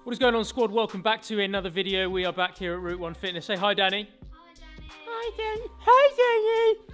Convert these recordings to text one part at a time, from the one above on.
What is going on, squad? Welcome back to another video. We are back here at Route 1 Fitness. Say hi, Danny. Hi, Danny. Hi, Danny. Hi, Danny.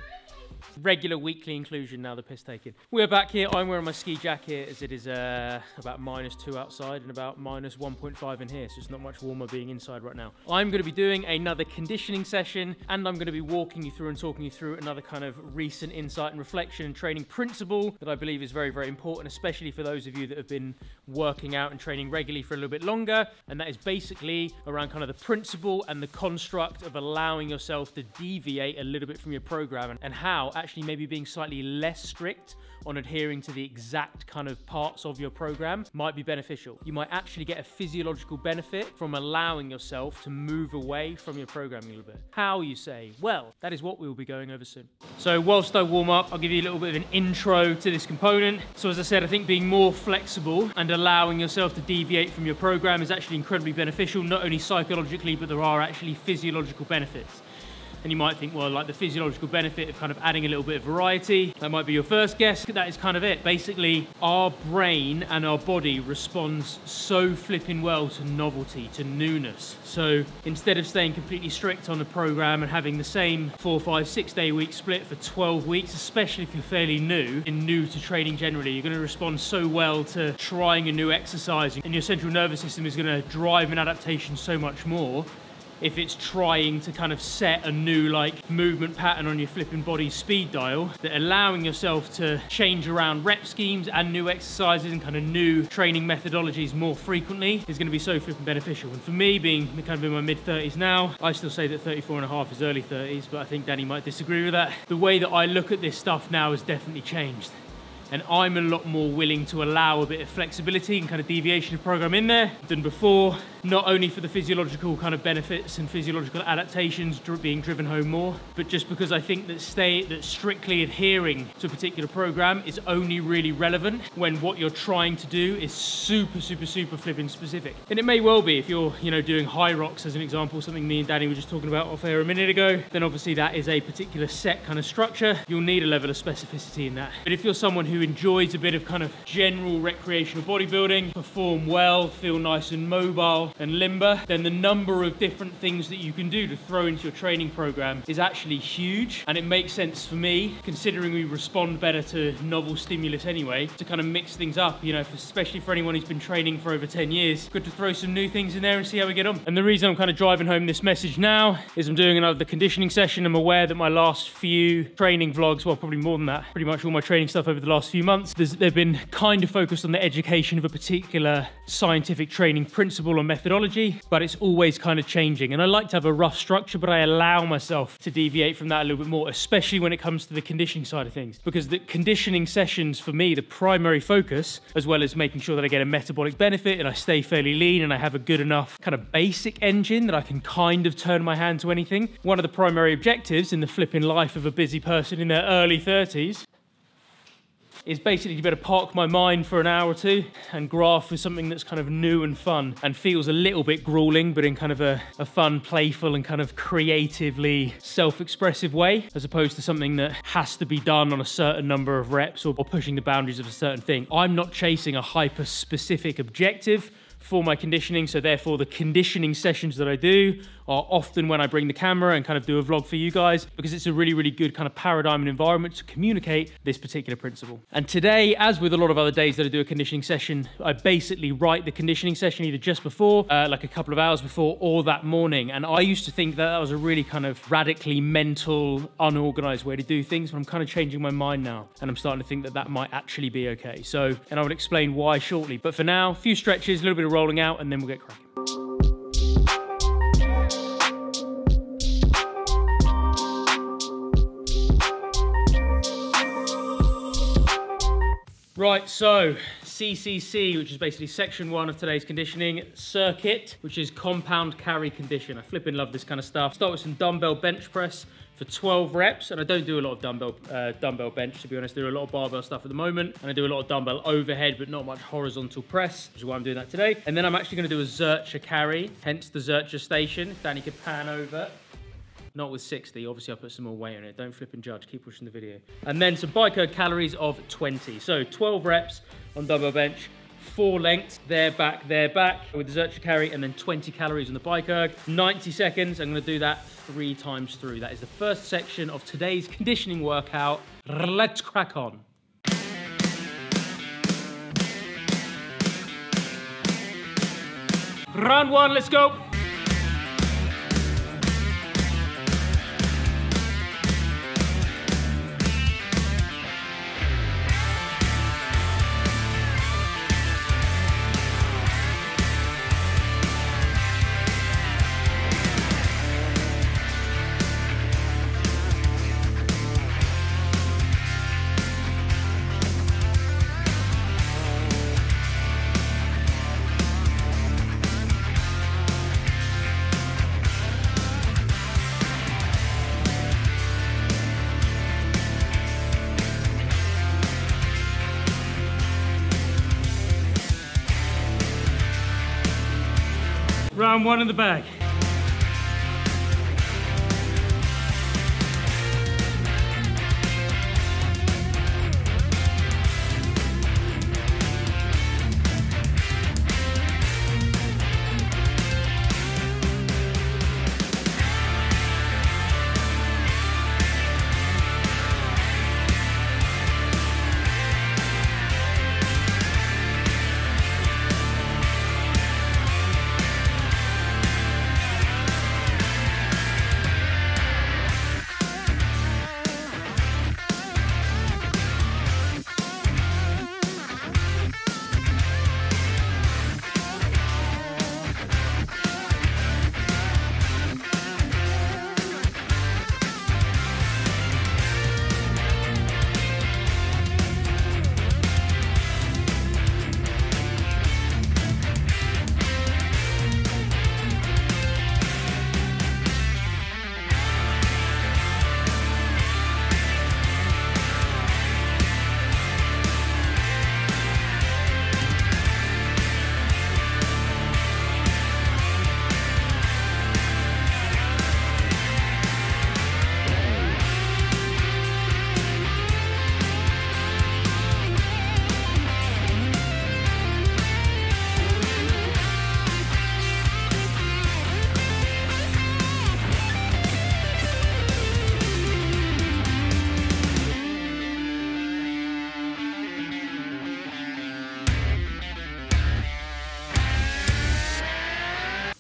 Regular weekly inclusion now, the piss taking. We're back here. I'm wearing my ski jacket as it is about -2 outside and about -1.5 in here, so it's not much warmer being inside right now. I'm going to be doing another conditioning session, and I'm going to be walking you through and talking you through another kind of recent insight and reflection and training principle that I believe is very, very important, especially for those of you that have been working out and training regularly for a little bit longer. And that is basically around kind of the principle and the construct of allowing yourself to deviate a little bit from your program, and how actually maybe being slightly less strict on adhering to the exact kind of parts of your program might be beneficial. You might actually get a physiological benefit from allowing yourself to move away from your programming a little bit. How, you say? Well, that is what we will be going over soon. So whilst I warm up, I'll give you a little bit of an intro to this component. So as I said, I think being more flexible and allowing yourself to deviate from your program is actually incredibly beneficial, not only psychologically, but there are actually physiological benefits. And you might think, well, like the physiological benefit of kind of adding a little bit of variety, that might be your first guess. That is kind of it. Basically, our brain and our body responds so flipping well to novelty, to newness. So instead of staying completely strict on the program and having the same 4, 5, 6 day week split for 12 weeks, especially if you're fairly new and new to training generally, you're going to respond so well to trying a new exercise, and your central nervous system is going to drive an adaptation so much more if it's trying to kind of set a new like movement pattern on your flipping body speed dial, that allowing yourself to change around rep schemes and new exercises and kind of new training methodologies more frequently is going to be so flipping beneficial. And for me, being kind of in my mid-30s now, I still say that 34.5 is early 30s, but I think Danny might disagree with that. The way that I look at this stuff now has definitely changed. And I'm a lot more willing to allow a bit of flexibility and kind of deviation of program in there than before, not only for the physiological kind of benefits and physiological adaptations being driven home more, but just because I think that strictly adhering to a particular program is only really relevant when what you're trying to do is super, super, super flipping specific. And it may well be if you're, you know, doing high rocks as an example, something me and Danny were just talking about off air a minute ago, then obviously that is a particular set kind of structure. You'll need a level of specificity in that. But if you're someone who enjoys a bit of kind of general recreational bodybuilding, perform well, feel nice and mobile and limber, then the number of different things that you can do to throw into your training program is actually huge. And it makes sense for me, considering we respond better to novel stimulus anyway, to kind of mix things up, you know, especially for anyone who's been training for over 10 years. Good to throw some new things in there and see how we get on. And the reason I'm kind of driving home this message now is I'm doing another conditioning session. I'm aware that my last few training vlogs, well, probably more than that, pretty much all my training stuff over the last few months, they've been kind of focused on the education of a particular scientific training principle or methodology, but it's always kind of changing. And I like to have a rough structure, but I allow myself to deviate from that a little bit more, especially when it comes to the conditioning side of things. Because the conditioning sessions, for me, the primary focus, as well as making sure that I get a metabolic benefit and I stay fairly lean and I have a good enough kind of basic engine that I can kind of turn my hand to anything. One of the primary objectives in the flipping life of a busy person in their early 30s is basically to be able to park my mind for an hour or two and graft with something that's kind of new and fun and feels a little bit grueling, but in kind of a fun, playful and kind of creatively self-expressive way, as opposed to something that has to be done on a certain number of reps or pushing the boundaries of a certain thing. I'm not chasing a hyper-specific objective for my conditioning, so therefore the conditioning sessions that I do are often when I bring the camera and kind of do a vlog for you guys, because it's a really, really good kind of paradigm and environment to communicate this particular principle. And today, as with a lot of other days that I do a conditioning session, I basically write the conditioning session either just before, like a couple of hours before, or that morning. And I used to think that that was a really kind of radically mental, unorganized way to do things, but I'm kind of changing my mind now, and I'm starting to think that that might actually be okay. So, and I will explain why shortly. But for now, a few stretches, a little bit of rolling out, and then we'll get cracking. Right, so CCC, which is basically section 1 of today's conditioning circuit, which is compound carry condition. I flipping love this kind of stuff. Start with some dumbbell bench press for 12 reps, and I don't do a lot of dumbbell bench, to be honest. I do a lot of barbell stuff at the moment, and I do a lot of dumbbell overhead, but not much horizontal press, which is why I'm doing that today. And then I'm actually going to do a Zercher carry, hence the Zercher station. If Danny could pan over. Not with 60, obviously I put some more weight on it. Don't flip and judge, keep pushing the video. And then some bicurve calories of 20. So 12 reps on dumbbell bench, 4 lengths, there, back, with the Zercher carry, and then 20 calories on the bike erg. 90 seconds, I'm gonna do that 3 times through. That is the first section of today's conditioning workout. Let's crack on. Round 1, let's go. Round 1 in the bag.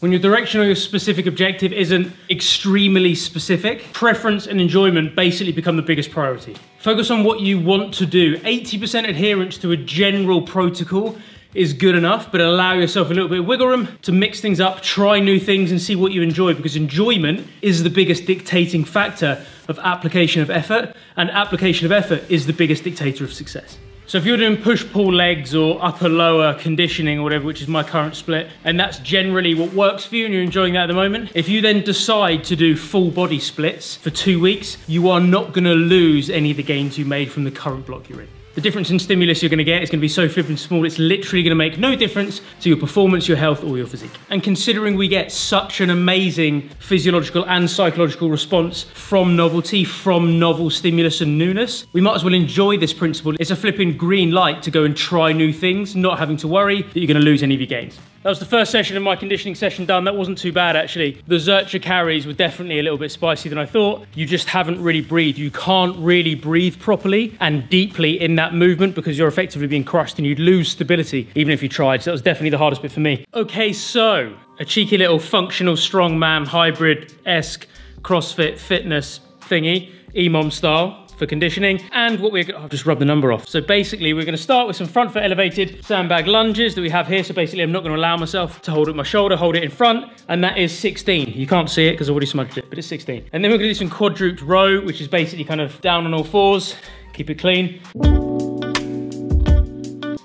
When your direction or your specific objective isn't extremely specific, preference and enjoyment basically become the biggest priority. Focus on what you want to do. 80% adherence to a general protocol is good enough, but allow yourself a little bit of wiggle room to mix things up, try new things and see what you enjoy, because enjoyment is the biggest dictating factor of application of effort, and application of effort is the biggest dictator of success. So if you're doing push-pull legs or upper-lower conditioning or whatever, which is my current split, and that's generally what works for you and you're enjoying that at the moment, if you then decide to do full body splits for 2 weeks, you are not gonna lose any of the gains you made from the current block you're in. The difference in stimulus you're gonna get is gonna be so flipping small, it's literally gonna make no difference to your performance, your health, or your physique. And considering we get such an amazing physiological and psychological response from novelty, from novel stimulus and newness, we might as well enjoy this principle. It's a flipping green light to go and try new things, not having to worry that you're gonna lose any of your gains. That was the first session of my conditioning session done. That wasn't too bad, actually. The Zercher carries were definitely a little bit spicier than I thought. You just haven't really breathed. You can't really breathe properly and deeply in that movement because you're effectively being crushed and you'd lose stability even if you tried. So that was definitely the hardest bit for me. Okay, so a cheeky little functional strongman hybrid-esque CrossFit fitness thingy, EMOM style, for conditioning. And what I'll just rub the number off. So basically we're gonna start with some front foot elevated sandbag lunges that we have here. So basically I'm not gonna allow myself to hold it with my shoulder, hold it in front, and that is 16. You can't see it because I've already smudged it, but it's 16. And then we're gonna do some quadruped row, which is basically kind of down on all fours, keep it clean.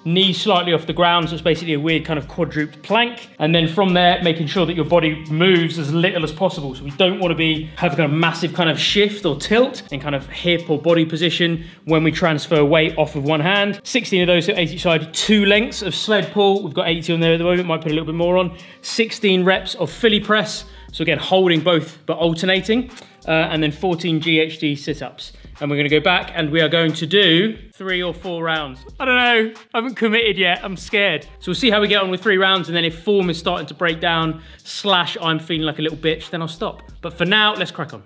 Knees slightly off the ground, so it's basically a weird kind of quadruped plank. And then from there, making sure that your body moves as little as possible. So we don't want to have a kind of massive kind of shift or tilt in kind of hip or body position when we transfer weight off of one hand. 16 of those, so 8 each side, 2 lengths of sled pull. We've got 80 on there at the moment, might put a little bit more on. 16 reps of Philly press. So again, holding both, but alternating. And then 14 GHD sit-ups. And we're gonna go back and we are going to do 3 or 4 rounds. I don't know, I haven't committed yet, I'm scared. So we'll see how we get on with 3 rounds, and then if form is starting to break down, / I'm feeling like a little bitch, then I'll stop. But for now, let's crack on.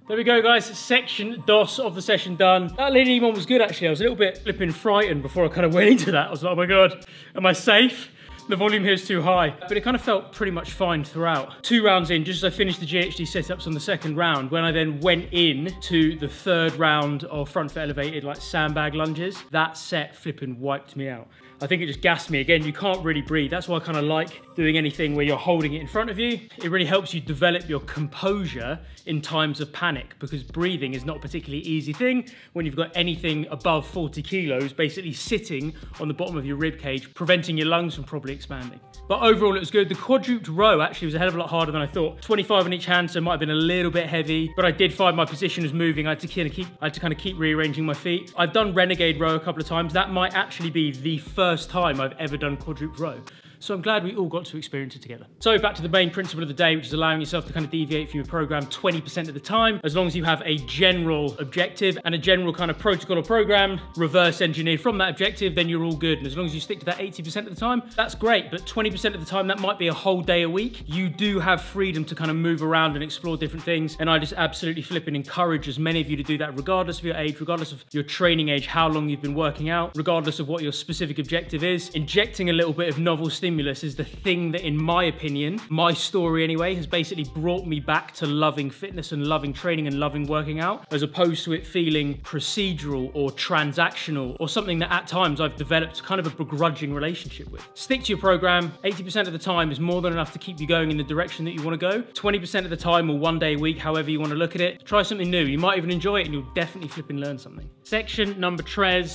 There we go, guys. Section DOS of the session done. That leading one was good, actually. I was a little bit flipping frightened before I kind of went into that. I was like, oh my God, am I safe? The volume here is too high, but it kind of felt pretty much fine throughout. 2 rounds in, just as I finished the GHD setups on the 2nd round, when I then went in to the 3rd round of front foot elevated, like sandbag lunges, that set flipping wiped me out. I think it just gassed me. Again, you can't really breathe. That's why I kind of like doing anything where you're holding it in front of you. It really helps you develop your composure in times of panic, because breathing is not a particularly easy thing when you've got anything above 40 kilos basically sitting on the bottom of your rib cage, preventing your lungs from properly expanding. But overall, it was good. The quadruped row actually was a hell of a lot harder than I thought. 25 on each hand, so it might have been a little bit heavy, but I did find my position was moving. I had to kind of keep rearranging my feet. I've done renegade row a couple of times. That might actually be the first time I've ever done quadruped row. So I'm glad we all got to experience it together. So back to the main principle of the day, which is allowing yourself to kind of deviate from your program 20% of the time, as long as you have a general objective and a general kind of protocol or program reverse engineered from that objective, then you're all good. And as long as you stick to that 80% of the time, that's great. But 20% of the time, that might be a whole day a week. You do have freedom to kind of move around and explore different things. And I just absolutely flip and encourage as many of you to do that, regardless of your age, regardless of your training age, how long you've been working out, regardless of what your specific objective is. Injecting a little bit of novel stimulus is the thing that, in my opinion, my story anyway, has basically brought me back to loving fitness and loving training and loving working out, as opposed to it feeling procedural or transactional or something that at times I've developed kind of a begrudging relationship with. Stick to your program. 80% of the time is more than enough to keep you going in the direction that you want to go. 20% of the time, or 1 day a week, however you want to look at it, try something new. You might even enjoy it and you'll definitely flip and learn something. Section number 3,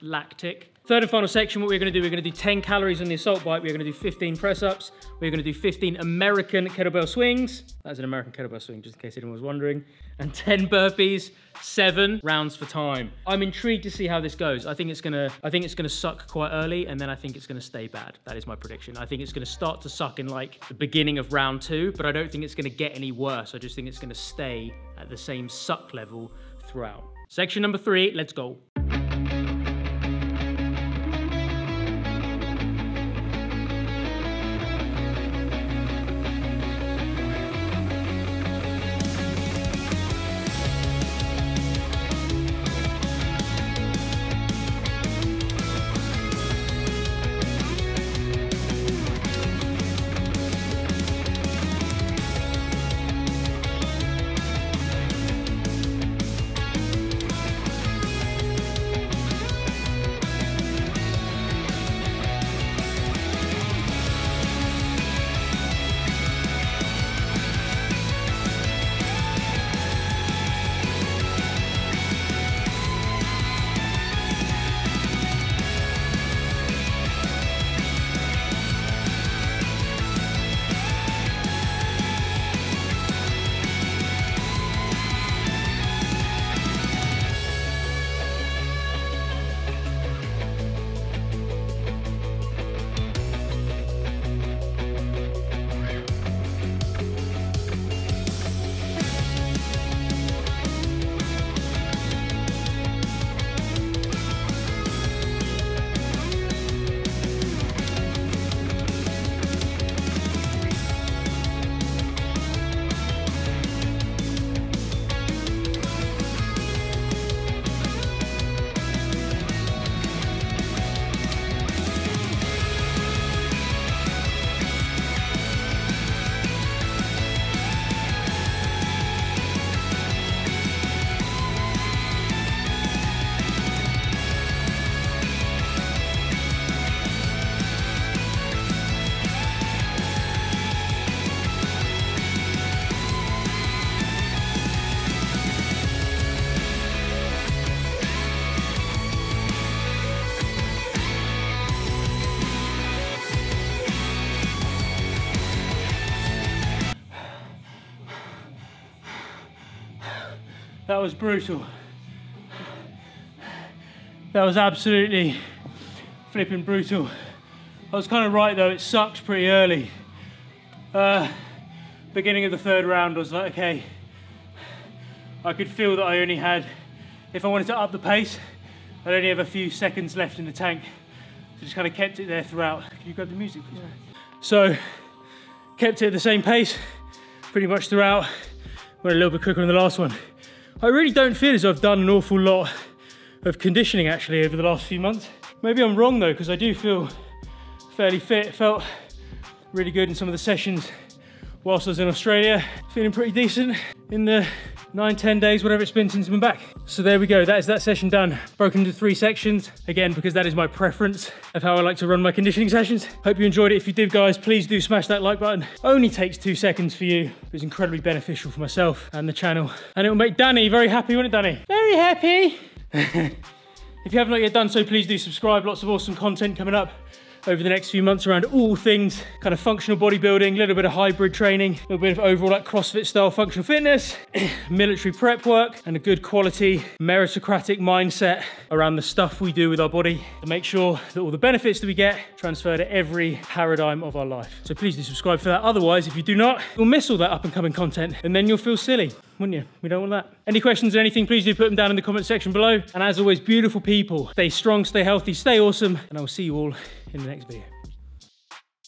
lactic. Third and final section, what we're gonna do, we're gonna do 10 calories on the assault bike. We're gonna do 15 press-ups. We're gonna do 15 American kettlebell swings. That's an American kettlebell swing, just in case anyone was wondering. And 10 burpees, 7 rounds for time. I'm intrigued to see how this goes. I think it's gonna suck quite early, and then I think it's gonna stay bad. That is my prediction. I think it's gonna start to suck in like the beginning of round 2, but I don't think it's gonna get any worse. I just think it's gonna stay at the same suck level throughout. Section number 3, let's go. That was brutal. That was absolutely flipping brutal. I was kind of right though, it sucked pretty early. Beginning of the 3rd round, I was like, okay, I could feel that I only had, if I wanted to up the pace, I'd only have a few seconds left in the tank. So just kind of kept it there throughout. Can you grab the music, please? Yeah. So, kept it at the same pace, pretty much throughout. Went a little bit quicker on the last one. I really don't feel as though I've done an awful lot of conditioning actually over the last few months. Maybe I'm wrong though, because I do feel fairly fit. Felt really good in some of the sessions whilst I was in Australia. Feeling pretty decent in the 9-10 days, whatever it's been since I've been back. So there we go, that is that session done. Broken into 3 sections, again, because that is my preference of how I like to run my conditioning sessions. Hope you enjoyed it. If you did, guys, please do smash that like button. Only takes 2 seconds for you. It was incredibly beneficial for myself and the channel. And it will make Danny very happy, won't it, Danny? Very happy. If you have not yet done so, please do subscribe. Lots of awesome content coming up over the next few months around all things kind of functional bodybuilding, a little bit of hybrid training, a little bit of overall like CrossFit style functional fitness, military prep work, and a good quality meritocratic mindset around the stuff we do with our body to make sure that all the benefits that we get transfer to every paradigm of our life. So please do subscribe for that. Otherwise, if you do not, you'll miss all that up and coming content and then you'll feel silly, wouldn't you? We don't want that. Any questions or anything, please do put them down in the comment section below. And as always, beautiful people, stay strong, stay healthy, stay awesome, and I will see you all in the next video.